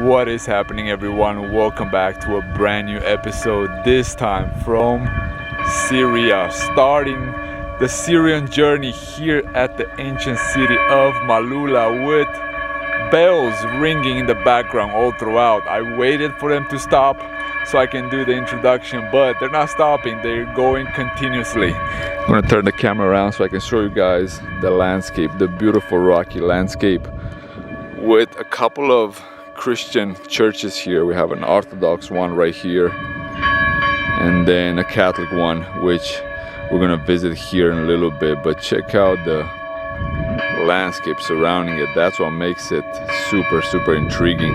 What is happening, everyone? Welcome back to a brand new episode, this time from Syria, starting the Syrian journey here at the ancient city of Maaloula with bells ringing in the background all throughout. I waited for them to stop so I can do the introduction, but they're not stopping, they're going continuously. I'm gonna turn the camera around so I can show you guys the landscape, the beautiful rocky landscape with a couple of Christian churches here. We have an Orthodox one right here and then a Catholic one, which we're gonna visit here in a little bit. But check out the landscape surrounding it. That's what makes it super intriguing.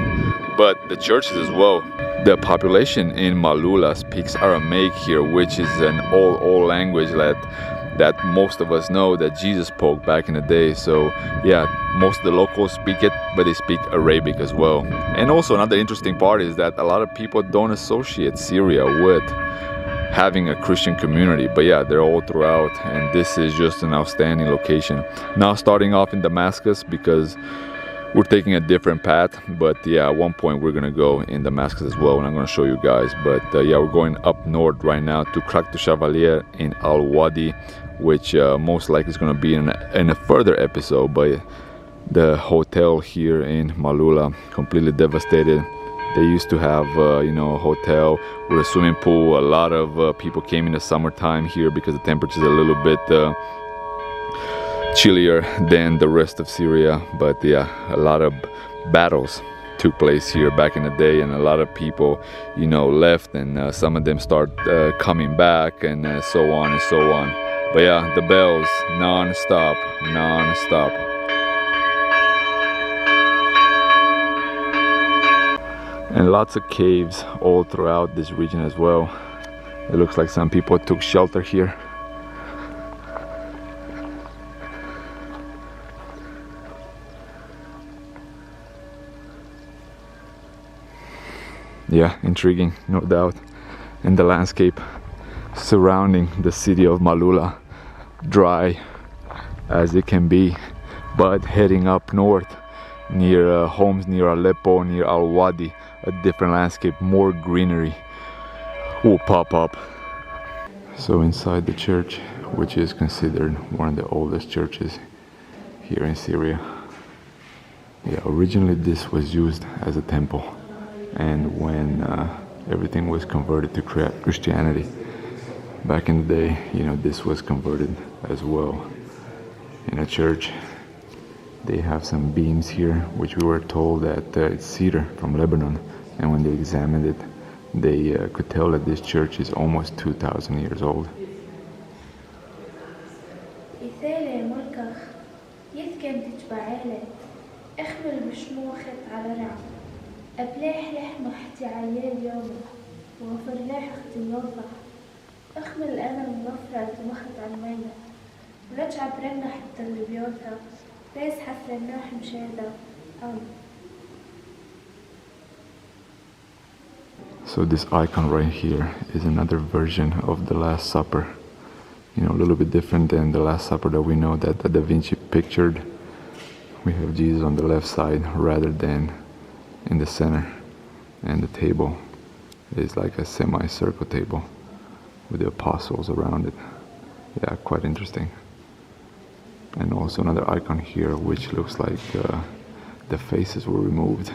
But the churches as well. The population in Maaloula speaks Aramaic here, which is an old language that most of us know that Jesus spoke back in the day. So yeah, most of the locals speak it, but they speak Arabic as well. And also another interesting part is that a lot of people don't associate Syria with having a Christian community, but yeah, they're all throughout, and this is just an outstanding location. Now starting off in Damascus because we're taking a different path, but yeah, at one point we're gonna go in Damascus as well, and I'm gonna show you guys. But yeah, we're going up north right now to Krak Chevalier in Al Wadi, which most likely is gonna be in a further episode. But the hotel here in Maaloula completely devastated. They used to have a hotel with a swimming pool. A lot of people came in the summertime here because the temperature is a little bit chillier than the rest of Syria. But yeah, a lot of battles took place here back in the day, and a lot of people left, and some of them start coming back, and so on and so on. But yeah, the bells non-stop. And lots of caves all throughout this region as well. It looks like some people took shelter here. Yeah, intriguing, no doubt. And the landscape surrounding the city of Maaloula, dry as it can be, but heading up north near homes near Aleppo, near Al Wadi, a different landscape, more greenery will pop up. So inside the church, which is considered one of the oldest churches here in Syria, yeah, originally this was used as a temple. And when everything was converted to Christianity back in the day, this was converted as well in a church. They have some beams here, which we were told that it's cedar from Lebanon. And when they examined it, they could tell that this church is almost 2,000 years old. أبلاح لحم وحتي عيال يومه وفرلاح اختياطه أخمل أنا المغفرة ومخت عالمية ورجع برنا حتى اللي بيوتها بيس حفر النوح مشاهدة So this icon right here is another version of the Last Supper. A little bit different than the Last Supper that we know that Da Vinci pictured. We have Jesus on the left side rather than in the center, and the table is like a semicircle table with the apostles around it. Yeah, quite interesting. And also another icon here which looks like the faces were removed.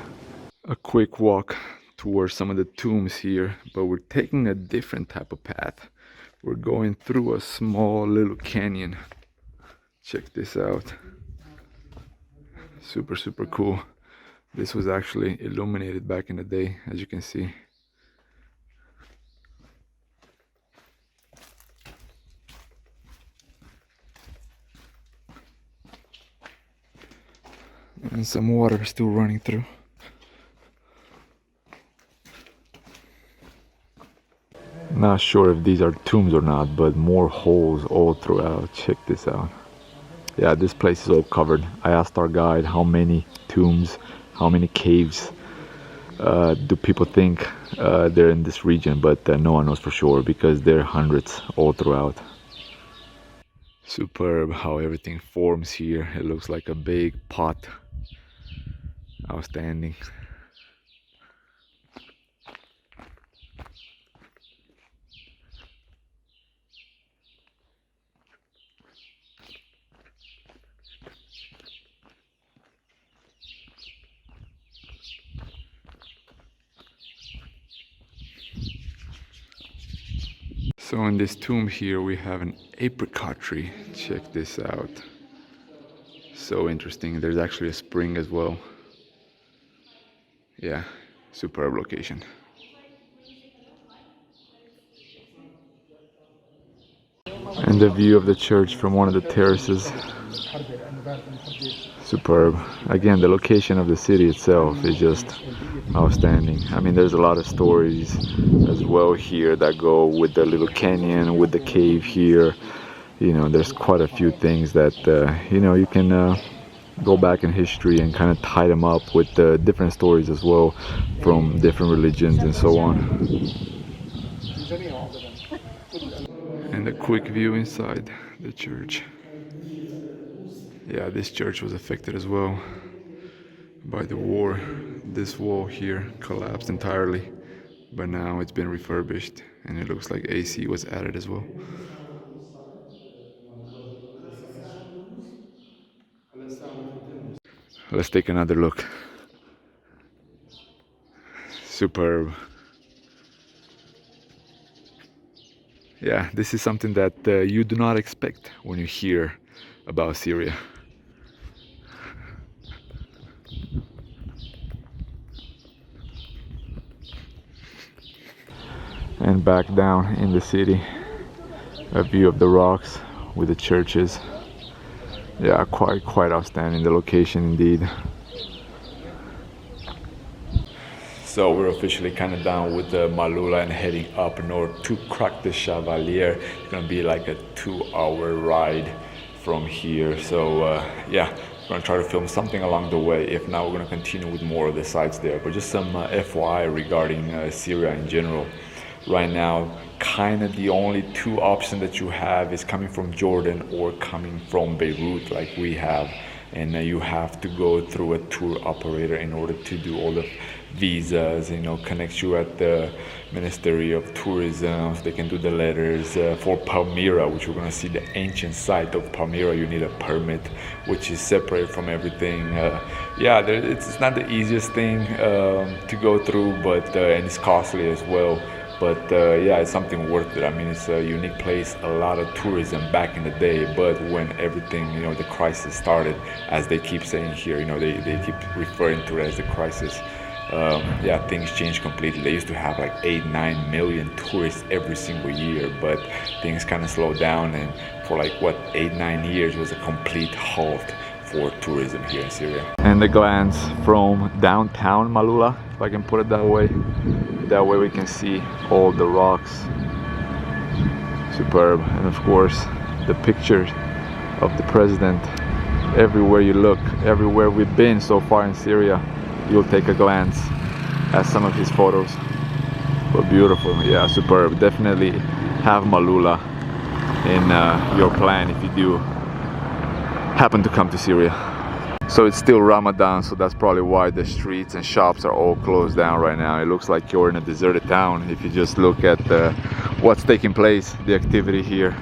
A quick walk towards some of the tombs here, but we're taking a different type of path. We're going through a small little canyon. Check this out. Super cool. This was actually illuminated back in the day, as you can see. And some water still running through. Not sure if these are tombs or not, but more holes all throughout. Check this out. Yeah, this place is all covered. I asked our guide how many tombs, how many caves do people think they're in this region, but no one knows for sure because there are hundreds all throughout. Superb how everything forms here. It looks like a big pot. Outstanding. So in this tomb here we have an apricot tree. Check this out. So interesting. There's actually a spring as well. Yeah, superb location. And the view of the church from one of the terraces. Superb. Again, the location of the city itself is just outstanding. I mean, there's a lot of stories as well here that go with the little canyon, with the cave here. You know, there's quite a few things that, you know, you can go back in history and kind of tie them up with different stories as well from different religions and so on. And a quick view inside the church. Yeah, this church was affected as well by the war. This wall here collapsed entirely, but now it's been refurbished and it looks like AC was added as well. Let's take another look. Superb. Yeah, this is something that you do not expect when you hear about Syria. And back down in the city, a view of the rocks with the churches. Yeah, quite outstanding, the location indeed. So we're officially kind of done with the Maaloula and heading up north to Crac de Chevalier. It's gonna be like a 2-hour ride from here. So yeah, we're gonna try to film something along the way. If not, we're gonna continue with more of the sites there. But just some FYI regarding Syria in general. Right now, kind of the only two options that you have is coming from Jordan or coming from Beirut like we have. And you have to go through a tour operator in order to do all the visas, you know, connect you at the Ministry of Tourism, so they can do the letters. For Palmyra, which we're going to see the ancient site of Palmyra, you need a permit, which is separate from everything. Yeah, it's not the easiest thing to go through, but and it's costly as well. But yeah, it's something worth it. I mean, it's a unique place, a lot of tourism back in the day, but when everything, you know, the crisis started, as they keep saying here, you know, they keep referring to it as the crisis. Yeah, things changed completely. They used to have like 8-9 million tourists every single year, but things kind of slowed down, and for like what, 8-9 years was a complete halt for tourism here in Syria. And the glance from downtown Maaloula, if I can put it that way. That way we can see all the rocks. Superb. And of course the pictures of the president. Everywhere you look, everywhere we've been so far in Syria, you'll take a glance at some of his photos. But beautiful, yeah, superb. Definitely have Maaloula in your plan if you do happen to come to Syria. So it's still Ramadan, so that's probably why the streets and shops are all closed down right now. It looks like you're in a deserted town. If you just look at what's taking place, the activity here,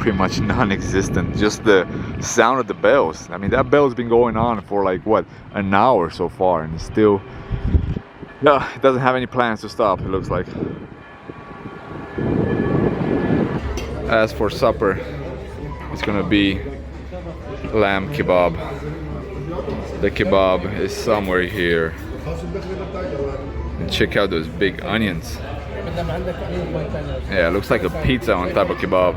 pretty much non-existent. Just the sound of the bells. I mean, that bell's been going on for like, what, an hour so far, and it's still, no, it doesn't have any plans to stop, it looks like. As for supper, it's gonna be lamb kebab. The kebab is somewhere here. And check out those big onions. Yeah, it looks like a pizza on top of kebab.